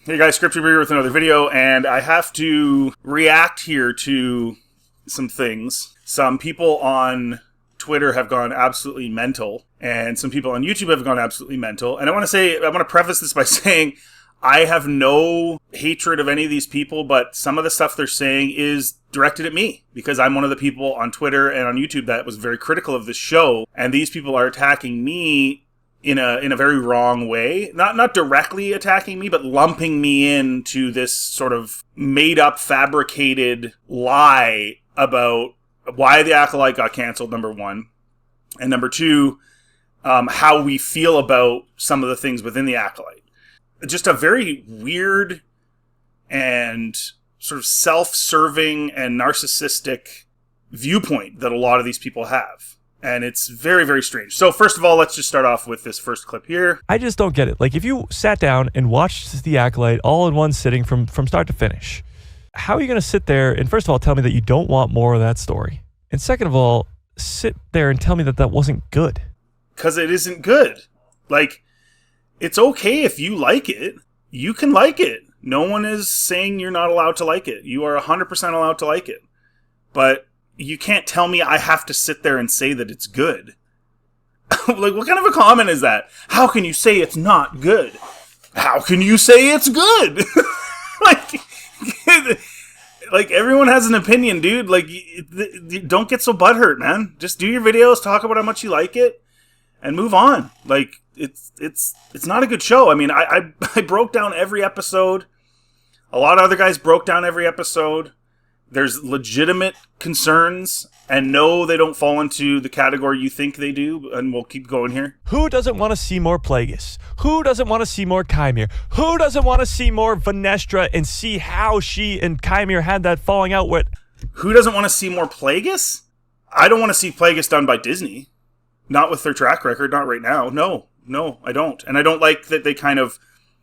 Hey guys, Scripture here with another video, and I have to react here to some things. Some people on Twitter have gone absolutely mental, and some people on YouTube have gone absolutely mental. And I want to preface this by saying I have no hatred of any of these people, but some of the stuff they're saying is directed at me, because I'm one of the people on Twitter and on YouTube that was very critical of this show, and these people are attacking me in a very wrong way. Not directly attacking me, but lumping me into this sort of made-up, fabricated lie about why the Acolyte got canceled, number one. And number two, how we feel about some of the things within the Acolyte. Just a very weird and sort of self-serving and narcissistic viewpoint that a lot of these people have. And it's very, very strange. So first of all, let's just start off with this first clip here. I just don't get it. Like, if you sat down and watched The Acolyte all in one sitting from start to finish, how are you going to sit there and first of all tell me that you don't want more of that story? And second of all, sit there and tell me that that wasn't good. Because it isn't good. Like, it's okay if you like it. You can like it. No one is saying you're not allowed to like it. You are 100% allowed to like it. But you can't tell me I have to sit there and say that it's good. Like, what kind of a comment is that? How can you say it's not good? How can you say it's good? like everyone has an opinion, dude. Like, don't get so butthurt, man. Just do your videos, talk about how much you like it, and move on. Like, it's not a good show. I mean, I broke down every episode. A lot of other guys broke down every episode. There's legitimate concerns, and no, they don't fall into the category you think they do, and we'll keep going here. Who doesn't want to see more Plagueis? Who doesn't want to see more Chimere? Who doesn't want to see more Vanestra and see how she and Chimere had that falling out with? Who doesn't want to see more Plagueis? I don't want to see Plagueis done by Disney. Not with their track record, not right now. No, I don't. And I don't like that they kind of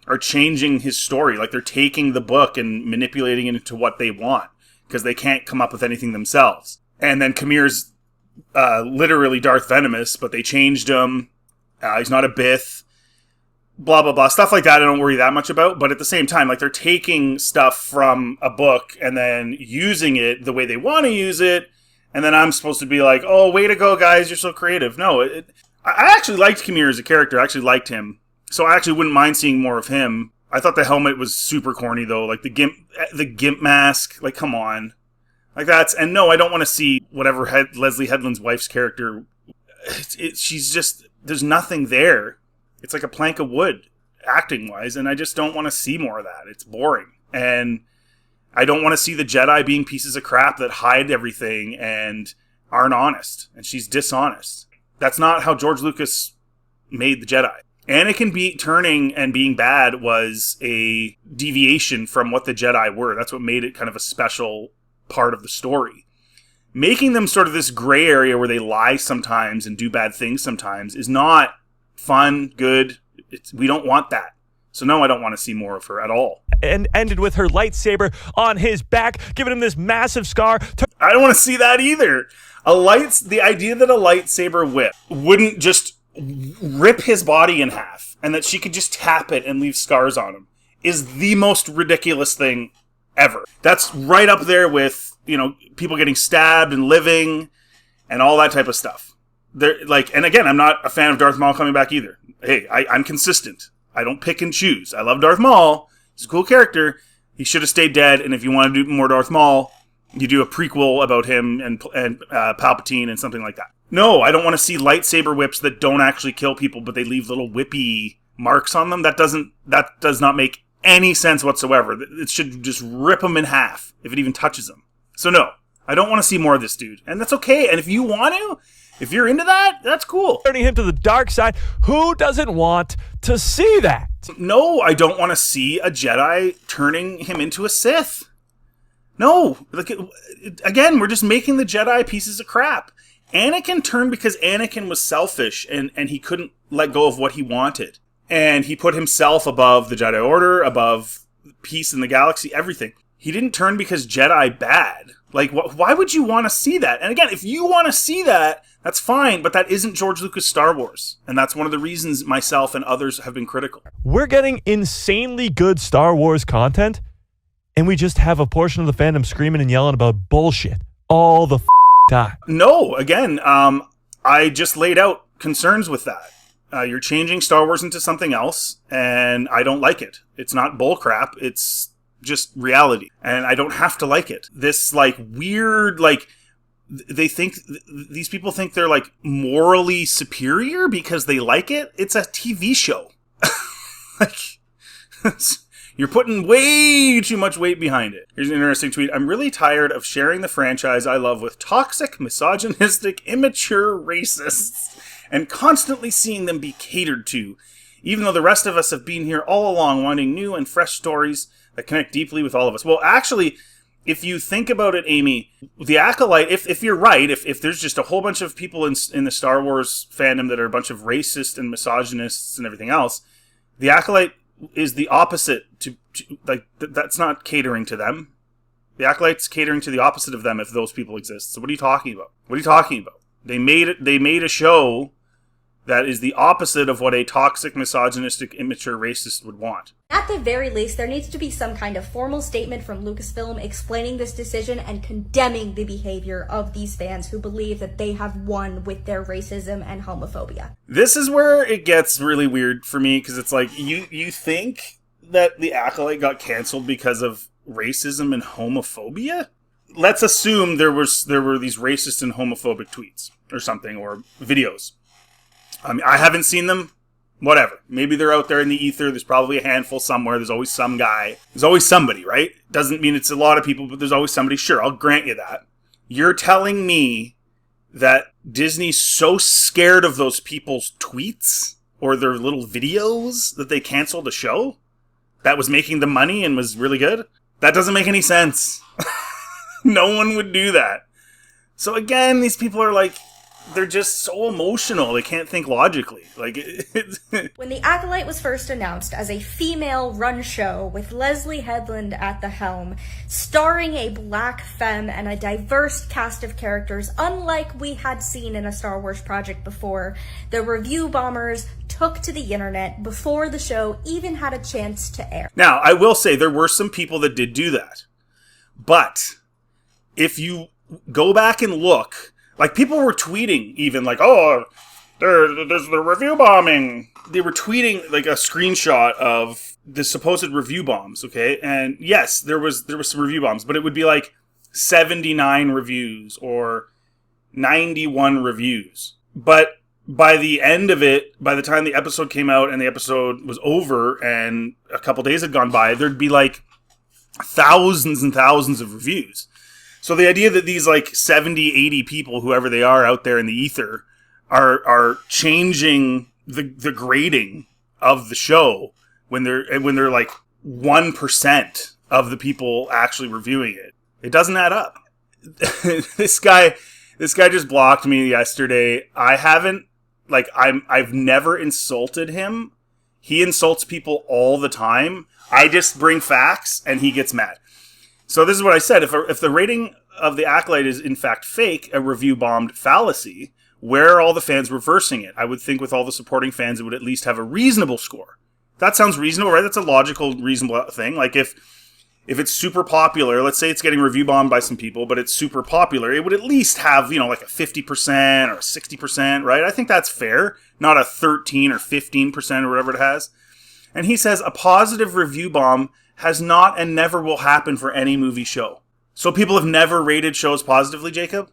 are changing his story. Like, they're taking the book and manipulating it into what they want, because they can't come up with anything themselves. And then Chimere's literally Darth Venomous, but they changed him. He's not a Bith. Blah, blah, blah. Stuff like that I don't worry that much about. But at the same time, like, they're taking stuff from a book and then using it the way they want to use it. And then I'm supposed to be like, oh, way to go, guys. You're so creative. No, I actually liked Chimere as a character. I actually liked him. So I actually wouldn't mind seeing more of him. I thought the helmet was super corny, though. Like, the gimp mask. Like, come on. Like, and no, I don't want to see whatever Leslie Headland's wife's character. She's just, there's nothing there. It's like a plank of wood, acting-wise, and I just don't want to see more of that. It's boring. And I don't want to see the Jedi being pieces of crap that hide everything and aren't honest. And she's dishonest. That's not how George Lucas made the Jedi. Anakin turning and being bad was a deviation from what the Jedi were. That's what made it kind of a special part of the story. Making them sort of this gray area where they lie sometimes and do bad things sometimes is not fun, good. We don't want that. So no, I don't want to see more of her at all. And ended with her lightsaber on his back, giving him this massive scar. I don't want to see that either. The idea that a lightsaber whip wouldn't just rip his body in half and that she could just tap it and leave scars on him is the most ridiculous thing ever. That's right up there with, people getting stabbed and living and all that type of stuff. And again, I'm not a fan of Darth Maul coming back either. Hey, I'm consistent. I don't pick and choose. I love Darth Maul. He's a cool character. He should have stayed dead, and if you want to do more Darth Maul, you do a prequel about him and Palpatine and something like that. No, I don't want to see lightsaber whips that don't actually kill people, but they leave little whippy marks on them. That does not make any sense whatsoever. It should just rip them in half if it even touches them. So no, I don't want to see more of this dude. And that's okay. And if you want to, if you're into that, that's cool. Turning him to the dark side. Who doesn't want to see that? No, I don't want to see a Jedi turning him into a Sith. No. Again, we're just making the Jedi pieces of crap. Anakin turned because Anakin was selfish and he couldn't let go of what he wanted. And he put himself above the Jedi Order, above peace in the galaxy, everything. He didn't turn because Jedi bad. Like, why would you want to see that? And again, if you want to see that, that's fine, but that isn't George Lucas' Star Wars. And that's one of the reasons myself and others have been critical. We're getting insanely good Star Wars content, and we just have a portion of the fandom screaming and yelling about bullshit all the time. No, again, I just laid out concerns with that. You're changing Star Wars into something else, and I don't like it. It's not bullcrap. It's just reality, and I don't have to like it. This like weird, like these people think they're like morally superior because they like it. It's a TV show. Like, you're putting way too much weight behind it. Here's an interesting tweet. I'm really tired of sharing the franchise I love with toxic, misogynistic, immature racists and constantly seeing them be catered to, even though the rest of us have been here all along wanting new and fresh stories that connect deeply with all of us. Well, actually, if you think about it, Amy, the Acolyte, if you're right, if there's just a whole bunch of people in the Star Wars fandom that are a bunch of racists and misogynists and everything else, the Acolyte is the opposite to like, that's not catering to them. The Acolyte's catering to the opposite of them if those people exist. So what are you talking about? What are you talking about? They made a show that is the opposite of what a toxic, misogynistic, immature racist would want. At the very least, there needs to be some kind of formal statement from Lucasfilm explaining this decision and condemning the behavior of these fans who believe that they have won with their racism and homophobia. This is where it gets really weird for me, because it's like, you think that the Acolyte got canceled because of racism and homophobia? Let's assume there were these racist and homophobic tweets or something, or videos. I mean, I haven't seen them. Whatever. Maybe they're out there in the ether. There's probably a handful somewhere. There's always some guy. There's always somebody, right? Doesn't mean it's a lot of people, but there's always somebody. Sure, I'll grant you that. You're telling me that Disney's so scared of those people's tweets or their little videos that they canceled a show that was making the money and was really good? That doesn't make any sense. No one would do that. So again, these people are like, they're just so emotional. They can't think logically. Like, when The Acolyte was first announced as a female-run show with Leslie Headland at the helm, starring a black femme and a diverse cast of characters, unlike we had seen in a Star Wars project before, the review bombers took to the internet before the show even had a chance to air. Now, I will say there were some people that did do that. But if you go back and look, like, people were tweeting even, like, oh, there's the review bombing. They were tweeting, like, a screenshot of the supposed review bombs, okay? And yes, there was some review bombs, but it would be, like, 79 reviews or 91 reviews. But by the end of it, by the time the episode came out and the episode was over and a couple days had gone by, there'd be, like, thousands and thousands of reviews. So the idea that these like 70, 80 people, whoever they are out there in the ether, are changing the grading of the show when they're like 1% of the people actually reviewing it, it doesn't add up. This guy just blocked me yesterday. I've never insulted him. He insults people all the time. I just bring facts and he gets mad. So this is what I said. If the rating of the Acolyte is in fact fake, a review-bombed fallacy, where are all the fans reversing it? I would think with all the supporting fans, it would at least have a reasonable score. That sounds reasonable, right? That's a logical, reasonable thing. Like if it's super popular, let's say it's getting review-bombed by some people, but it's super popular, it would at least have, like a 50% or a 60%, right? I think that's fair. Not a 13 or 15% or whatever it has. And he says a positive review bomb has not and never will happen for any movie show. So people have never rated shows positively, Jacob?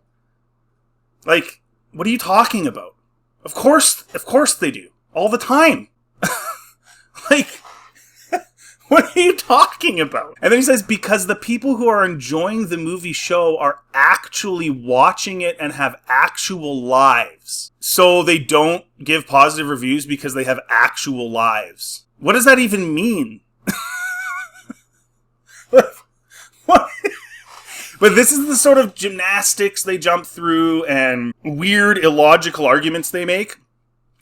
Like, what are you talking about? Of course they do. All the time. Like, what are you talking about? And then he says, because the people who are enjoying the movie show are actually watching it and have actual lives. So they don't give positive reviews because they have actual lives. What does that even mean? What? But this is the sort of gymnastics they jump through and weird, illogical arguments they make.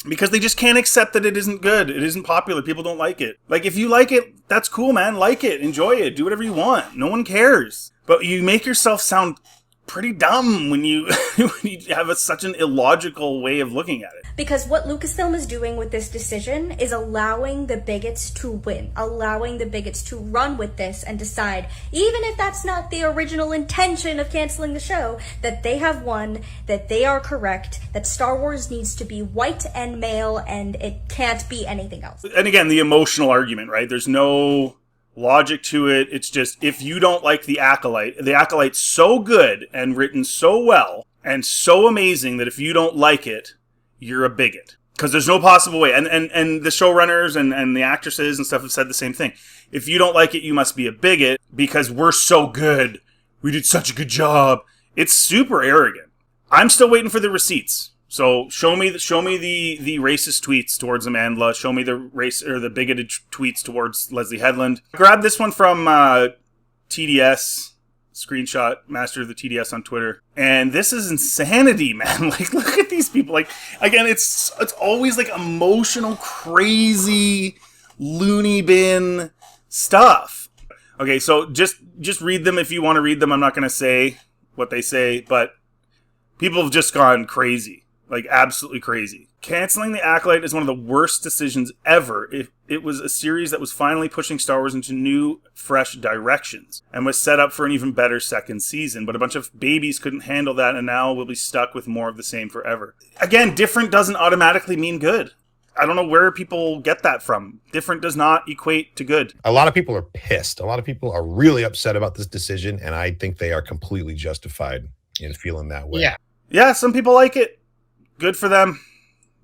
Because they just can't accept that it isn't good. It isn't popular. People don't like it. Like, if you like it, that's cool, man. Like it. Enjoy it. Do whatever you want. No one cares. But you make yourself sound pretty dumb when you when you have such an illogical way of looking at it. Because what Lucasfilm is doing with this decision is allowing the bigots to win, allowing the bigots to run with this and decide, even if that's not the original intention of canceling the show, that they have won, that they are correct, that Star Wars needs to be white and male, and it can't be anything else. And again, the emotional argument, right? There's no logic to it. It's just, if you don't like the Acolyte's so good and written so well and so amazing that if you don't like it, you're a bigot. Because there's no possible way. And the showrunners and the actresses and stuff have said the same thing. If you don't like it, you must be a bigot because we're so good. We did such a good job. It's super arrogant. I'm still waiting for the receipts. So show me the racist tweets towards Amandla. Show me the bigoted tweets towards Leslie Headland. Grab this one from TDS. Screenshot, master of the TDS on Twitter. And this is insanity, man. Like, look at these people. Like, again, it's always like emotional, crazy, loony bin stuff. Okay, so just read them if you want to read them. I'm not going to say what they say, but people have just gone crazy. Like, absolutely crazy. Canceling the Acolyte is one of the worst decisions ever. It was a series that was finally pushing Star Wars into new, fresh directions and was set up for an even better second season. But a bunch of babies couldn't handle that, and now we'll be stuck with more of the same forever. Again, different doesn't automatically mean good. I don't know where people get that from. Different does not equate to good. A lot of people are pissed. A lot of people are really upset about this decision, and I think they are completely justified in feeling that way. Yeah, some people like it. Good for them.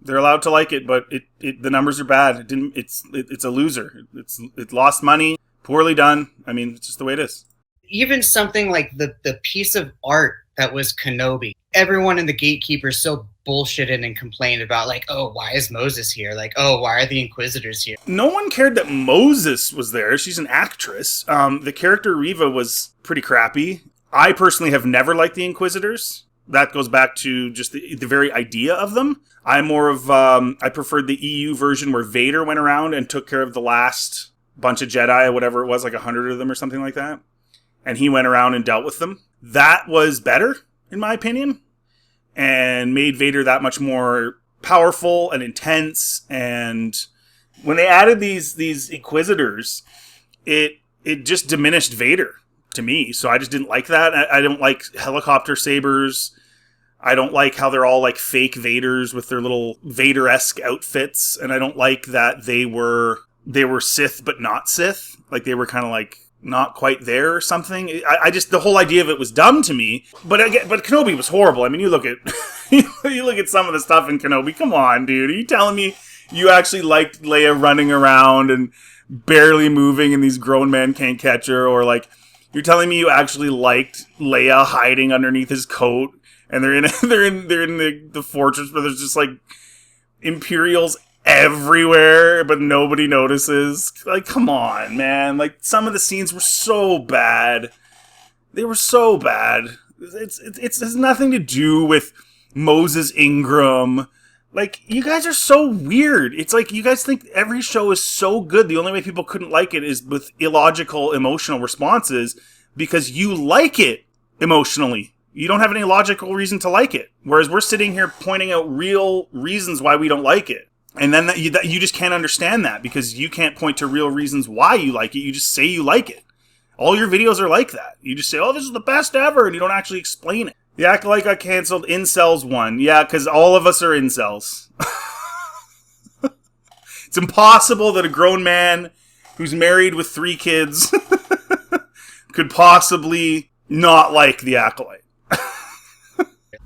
They're allowed to like it, but the numbers are bad. It's a loser. It lost money, poorly done. I mean, it's just the way it is. Even something like the piece of art that was Kenobi. Everyone in the Gatekeepers so bullshitted and complained about, like, oh, why is Moses here? Like, oh, why are the Inquisitors here? No one cared that Moses was there. She's an actress. The character Reva was pretty crappy. I personally have never liked the Inquisitors. That goes back to just the very idea of them. I'm more of, I preferred the EU version where Vader went around and took care of the last bunch of Jedi, or whatever it was, like 100 of them or something like that. And he went around and dealt with them. That was better, in my opinion, and made Vader that much more powerful and intense. And when they added these Inquisitors, it just diminished Vader to me. So I just didn't like that. I don't like helicopter sabers. I don't like how they're all like fake Vaders with their little Vader-esque outfits. And I don't like that they were Sith but not Sith. Like they were kind of like not quite there or something. I just, the whole idea of it was dumb to me. But Kenobi was horrible. I mean, you look at you look at some of the stuff in Kenobi. Come on, dude. Are you telling me you actually liked Leia running around and barely moving and these grown men can't catch her? Or like, you're telling me you actually liked Leia hiding underneath his coat? And they're in the fortress where there's just like Imperials everywhere, but nobody notices. Like, come on, man. Like, some of the scenes were so bad. They were so bad. It has nothing to do with Moses Ingram. Like, you guys are so weird. It's like you guys think every show is so good. The only way people couldn't like it is with illogical emotional responses because you like it emotionally. You don't have any logical reason to like it. Whereas we're sitting here pointing out real reasons why we don't like it. And then you just can't understand that because you can't point to real reasons why you like it. You just say you like it. All your videos are like that. You just say, oh, this is the best ever, and you don't actually explain it. The Acolyte got canceled. Incels won. Yeah, because all of us are incels. It's impossible that a grown man who's married with 3 kids could possibly not like the Acolyte.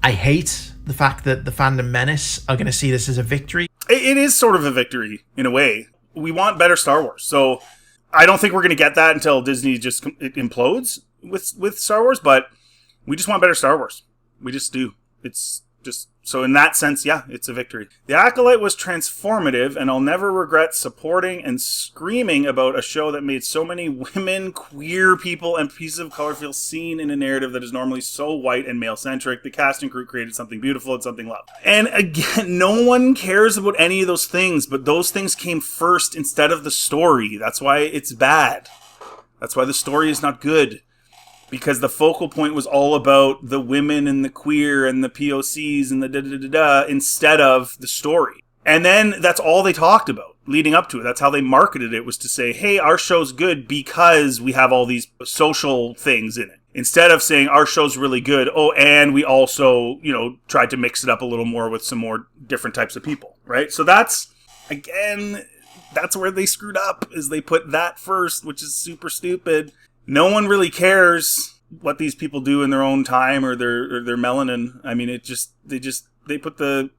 I hate the fact that the fandom menace are going to see this as a victory. It is sort of a victory, in a way. We want better Star Wars, so I don't think we're going to get that until Disney just implodes with Star Wars, but we just want better Star Wars. We just do. It's just So in that sense, yeah, it's a victory. The Acolyte was transformative, and I'll never regret supporting and screaming about a show that made so many women, queer people, and pieces of color feel seen in a narrative that is normally so white and male-centric. The cast and crew created something beautiful and something loved. And again, no one cares about any of those things, but those things came first instead of the story. That's why it's bad. That's why the story is not good. Because the focal point was all about the women and the queer and the POCs and the da-da-da-da instead of the story. And then that's all they talked about leading up to it. That's how they marketed it, was to say, hey, our show's good because we have all these social things in it. Instead of saying our show's really good, oh, and we also, tried to mix it up a little more with some more different types of people, right? So that's where they screwed up, is they put that first, which is super stupid. No one really cares what these people do in their own time or their melanin. I mean, they put the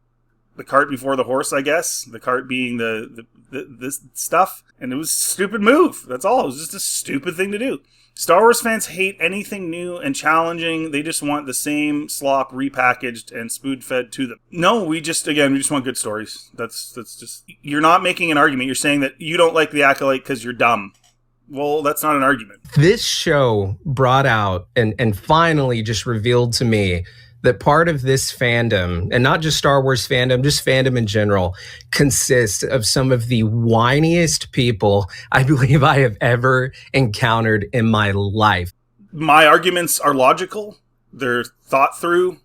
cart before the horse, I guess. The cart being this stuff, and it was a stupid move. That's all. It was just a stupid thing to do. Star Wars fans hate anything new and challenging. They just want the same slop repackaged and spoon-fed to them. No, we just want good stories. That's just, you're not making an argument. You're saying that you don't like the Acolyte because you're dumb. Well, that's not an argument. This show brought out and finally just revealed to me that part of this fandom, and not just Star Wars fandom, just fandom in general, consists of some of the whiniest people I believe I have ever encountered in my life. My arguments are logical. They're thought through.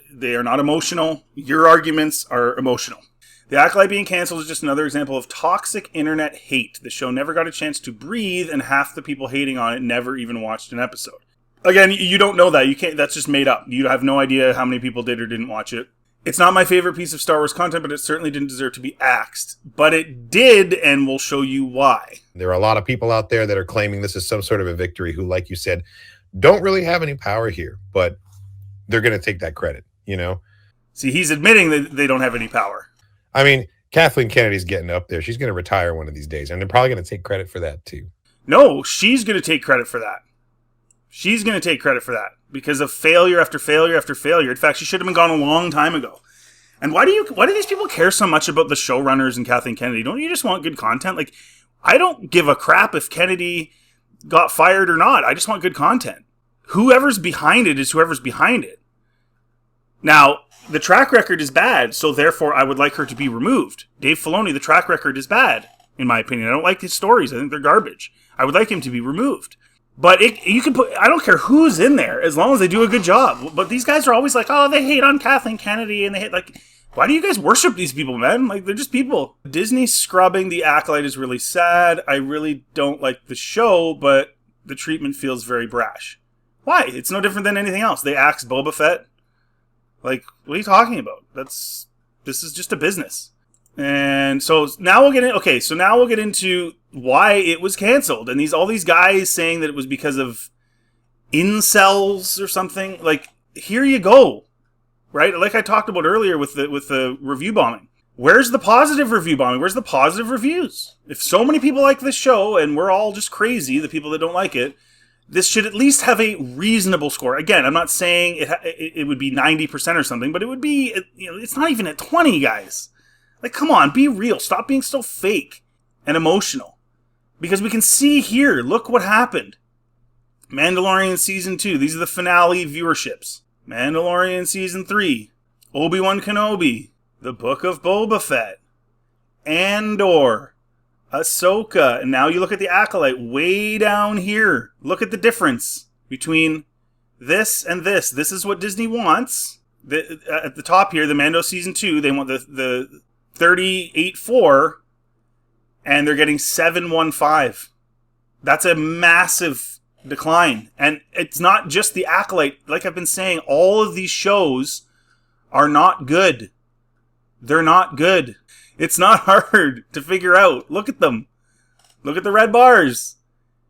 They are not emotional. Your arguments are emotional. The Acolyte being canceled is just another example of toxic internet hate. The show never got a chance to breathe, and half the people hating on it never even watched an episode. Again, you don't know that. You can't. That's just made up. You have no idea how many people did or didn't watch it. It's not my favorite piece of Star Wars content, but it certainly didn't deserve to be axed. But it did, and we'll show you why. There are a lot of people out there that are claiming this is some sort of a victory who, like you said, don't really have any power here, but they're going to take that credit, See, he's admitting that they don't have any power. I mean, Kathleen Kennedy's getting up there. She's going to retire one of these days, and they're probably going to take credit for that, too. No, she's going to take credit for that. She's going to take credit for that because of failure after failure after failure. In fact, she should have been gone a long time ago. And why do these people care so much about the showrunners and Kathleen Kennedy? Don't you just want good content? Like, I don't give a crap if Kennedy got fired or not. I just want good content. Whoever's behind it is whoever's behind it. Now, the track record is bad, so therefore I would like her to be removed. Dave Filoni, the track record is bad, in my opinion. I don't like his stories. I think they're garbage. I would like him to be removed. But you can put, I don't care who's in there, as long as they do a good job. But these guys are always like, oh, they hate on Kathleen Kennedy, and they hate, like, why do you guys worship these people, man? Like, they're just people. Disney scrubbing the Acolyte is really sad. I really don't like the show, but the treatment feels very brash. Why? It's no different than anything else. They axed Boba Fett. Like, what are you talking about? This is just a business. And so now we'll get into why it was canceled. And all these guys saying that it was because of incels or something. Like, here you go. Right? Like I talked about earlier with the review bombing. Where's the positive review bombing? Where's the positive reviews? If so many people like this show and we're all just crazy, the people that don't like it, this should at least have a reasonable score. Again, I'm not saying it would be 90% or something, but it would be, it's not even at 20, guys. Like, come on, be real. Stop being so fake and emotional. Because we can see here, look what happened. Mandalorian Season 2, these are the finale viewerships. Mandalorian Season 3, Obi-Wan Kenobi, The Book of Boba Fett, Andor, Ahsoka, and now you look at the Acolyte way down here. Look at the difference between this and this. This is what Disney wants. At the top here, the Mando Season 2, they want the 38.4, and they're getting 7.15. That's a massive decline. And it's not just the Acolyte. Like I've been saying, all of these shows are not good. They're not good. It's not hard to figure out. Look at them. Look at the red bars.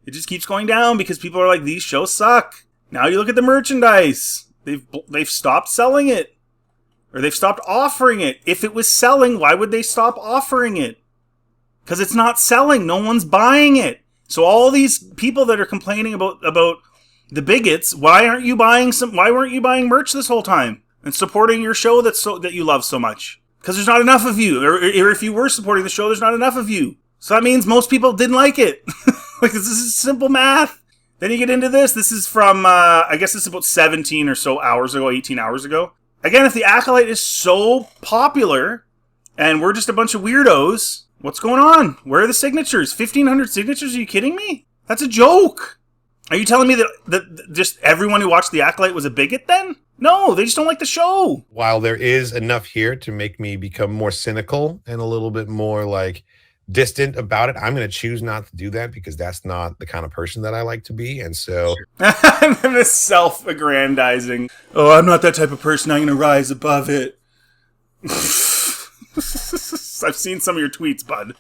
It just keeps going down because people are like, these shows suck. Now you look at the merchandise. They've stopped selling it. Or they've stopped offering it. If it was selling, why would they stop offering it? Because it's not selling. No one's buying it. So all these people that are complaining about the bigots, why weren't you buying merch this whole time? and supporting your show that you love so much. Because there's not enough of you. Or if you were supporting the show, there's not enough of you. So that means most people didn't like it. Like, this is simple math. Then you get into this. This is from, I guess this is about 17 or so hours ago, 18 hours ago. Again, if the Acolyte is so popular and we're just a bunch of weirdos, what's going on? Where are the signatures? 1,500 signatures? Are you kidding me? That's a joke. Are you telling me that just everyone who watched the Acolyte was a bigot then? No, they just don't like the show. While there is enough here to make me become more cynical and a little bit more like distant about it, I'm going to choose not to do that because that's not the kind of person that I like to be. And so and then the self-aggrandizing. Oh, I'm not that type of person. I'm going to rise above it. I've seen some of your tweets, bud.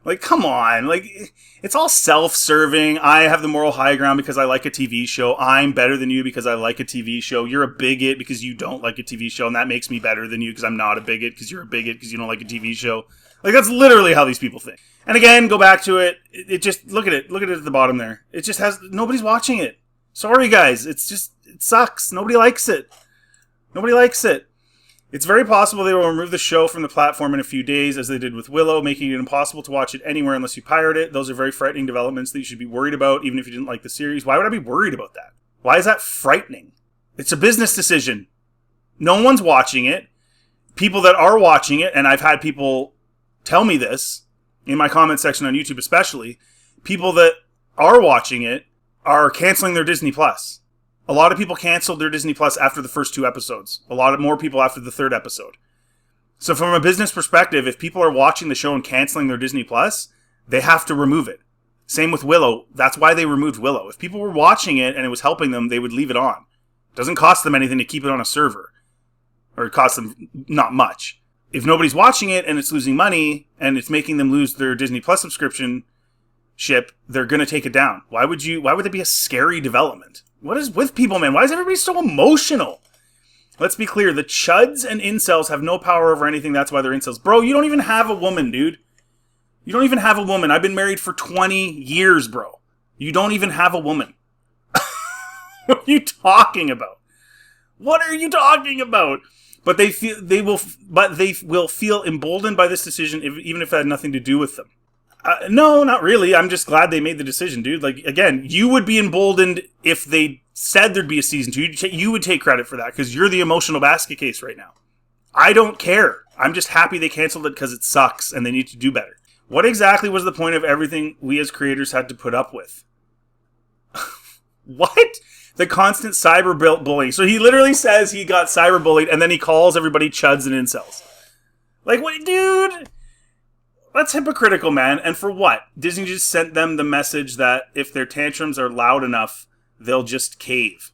Like, come on. Like, it's all self-serving. I have the moral high ground because I like a TV show. I'm better than you because I like a TV show. You're a bigot because you don't like a TV show, and that makes me better than you because I'm not a bigot because you're a bigot because you don't like a TV show. Like, that's literally how these people think. And again, go back to it. It just, look at it. Look at it at the bottom there. It just has, nobody's watching it. Sorry, guys. It's just, it sucks. Nobody likes it. Nobody likes it. It's very possible they will remove the show from the platform in a few days, as they did with Willow, making it impossible to watch it anywhere unless you pirate it. Those are very frightening developments that you should be worried about, even if you didn't like the series. Why would I be worried about that? Why is that frightening? It's a business decision. No one's watching it. People that are watching it, and I've had people tell me this, in my comment section on YouTube especially, people that are watching it are canceling their Disney Plus. A lot of people canceled their Disney Plus after the first 2 episodes. A lot more people after the 3rd episode. So from a business perspective, if people are watching the show and canceling their Disney Plus, they have to remove it. Same with Willow. That's why they removed Willow. If people were watching it and it was helping them, they would leave it on. It doesn't cost them anything to keep it on a server. Or it costs them not much. If nobody's watching it and it's losing money and it's making them lose their Disney Plus subscription ship, they're going to take it down. Why would it be a scary development? What is with people, man? Why is everybody so emotional? Let's be clear. The chuds and incels have no power over anything. That's why they're incels. Bro, you don't even have a woman, dude. You don't even have a woman. I've been married for 20 years, bro. You don't even have a woman. What are you talking about? What are you talking about? But they will feel emboldened by this decision, even if it had nothing to do with them. No, not really. I'm just glad they made the decision, dude. Like, again, you would be emboldened if they said there'd be a season 2. You would take credit for that because you're the emotional basket case right now. I don't care. I'm just happy they canceled it because it sucks and they need to do better. What exactly was the point of everything we as creators had to put up with? What? The constant cyberbullying. So he literally says he got cyberbullied and then he calls everybody chuds and incels. Like, what, dude? That's hypocritical, man. And for what? Disney just sent them the message that if their tantrums are loud enough, they'll just cave.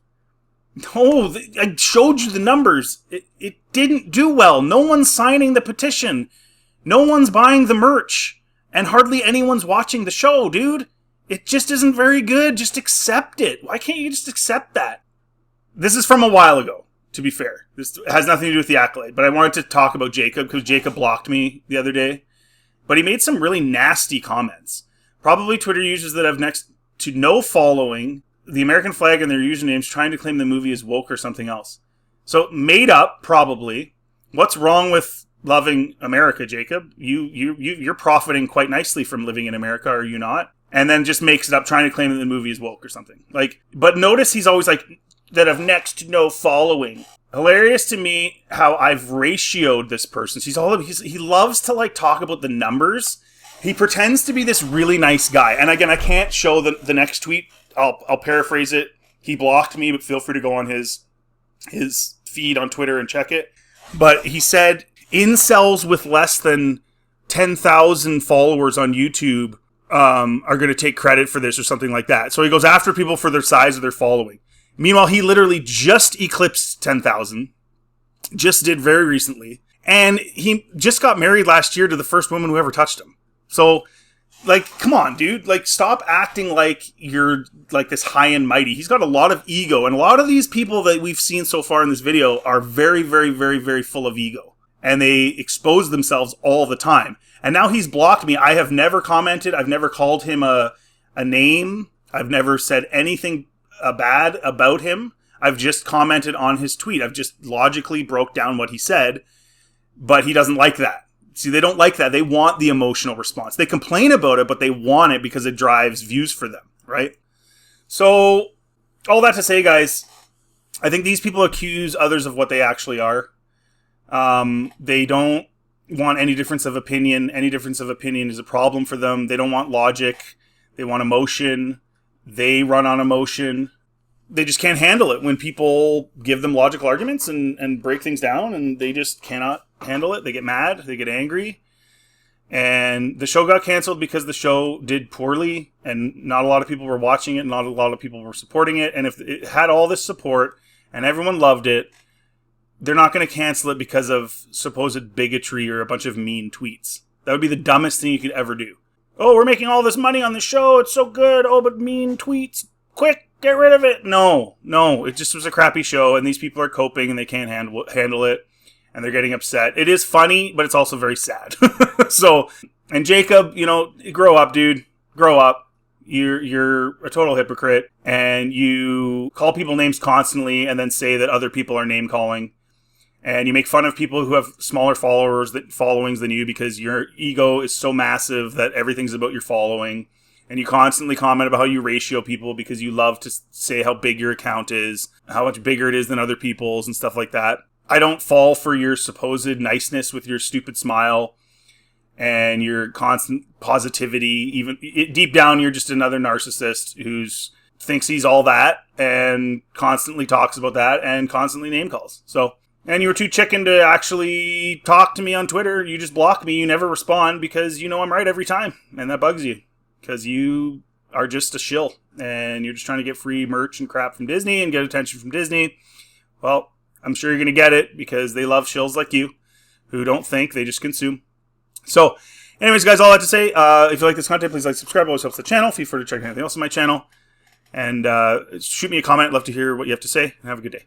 No, I showed you the numbers. It didn't do well. No one's signing the petition. No one's buying the merch. And hardly anyone's watching the show, dude. It just isn't very good. Just accept it. Why can't you just accept that? This is from a while ago, to be fair. This has nothing to do with the Acolyte. But I wanted to talk about Jacob because Jacob blocked me the other day. But he made some really nasty comments. Probably Twitter users that have next to no following the American flag and their usernames trying to claim the movie is woke or something else. So, made up, probably. What's wrong with loving America, Jacob? You're profiting quite nicely from living in America, are you not? And then just makes it up trying to claim that the movie is woke or something. Like, but notice he's always like, that have next to no following. Hilarious to me how I've ratioed this person. He loves to like talk about the numbers. He pretends to be this really nice guy. And again, I can't show the next tweet. I'll paraphrase it. He blocked me, but feel free to go on his feed on Twitter and check it. But he said incels with less than 10,000 followers on YouTube are going to take credit for this or something like that. So he goes after people for their size of their following. Meanwhile, he literally just eclipsed 10,000. Just did very recently. And he just got married last year to the first woman who ever touched him. So, like, come on, dude. Like, stop acting like you're, like, this high and mighty. He's got a lot of ego. And a lot of these people that we've seen so far in this video are very, very, very, very full of ego. And they expose themselves all the time. And now he's blocked me. I have never commented. I've never called him a name. I've never said anything bad about him. I've just commented on his tweet. I've just logically broke down what he said, but he doesn't like that. See, they don't like that. They want the emotional response. They complain about it, but they want it because it drives views for them, right? So, all that to say, guys, I think these people accuse others of what they actually are. They don't want any difference of opinion. Any difference of opinion is a problem for them. They don't want logic. They want emotion. They run on emotion. They just can't handle it when people give them logical arguments and break things down, and they just cannot handle it. They get mad. They get angry. And the show got canceled because the show did poorly, and not a lot of people were watching it, and not a lot of people were supporting it. And if it had all this support and everyone loved it, they're not going to cancel it because of supposed bigotry or a bunch of mean tweets. That would be the dumbest thing you could ever do. Oh, we're making all this money on the show. It's so good. Oh, but mean tweets. Quick, get rid of it. No. It just was a crappy show, and these people are coping, and they can't handle it, and they're getting upset. It is funny, but it's also very sad. So, and Jacob, grow up, dude. Grow up. You're a total hypocrite, and you call people names constantly and then say that other people are name-calling. And you make fun of people who have smaller followings than you because your ego is so massive that everything's about your following. And you constantly comment about how you ratio people because you love to say how big your account is, how much bigger it is than other people's and stuff like that. I don't fall for your supposed niceness with your stupid smile and your constant positivity. Even deep down, you're just another narcissist who thinks he's all that and constantly talks about that and constantly name calls. So, and you were too chicken to actually talk to me on Twitter. You just block me. You never respond because you know I'm right every time. And that bugs you because you are just a shill and you're just trying to get free merch and crap from Disney and get attention from Disney. Well, I'm sure you're going to get it because they love shills like you who don't think, they just consume. So, anyways, guys, all that to say, if you like this content, please like, subscribe. It always helps the channel. Feel free to check anything else on my channel. And shoot me a comment. Love to hear what you have to say. And have a good day.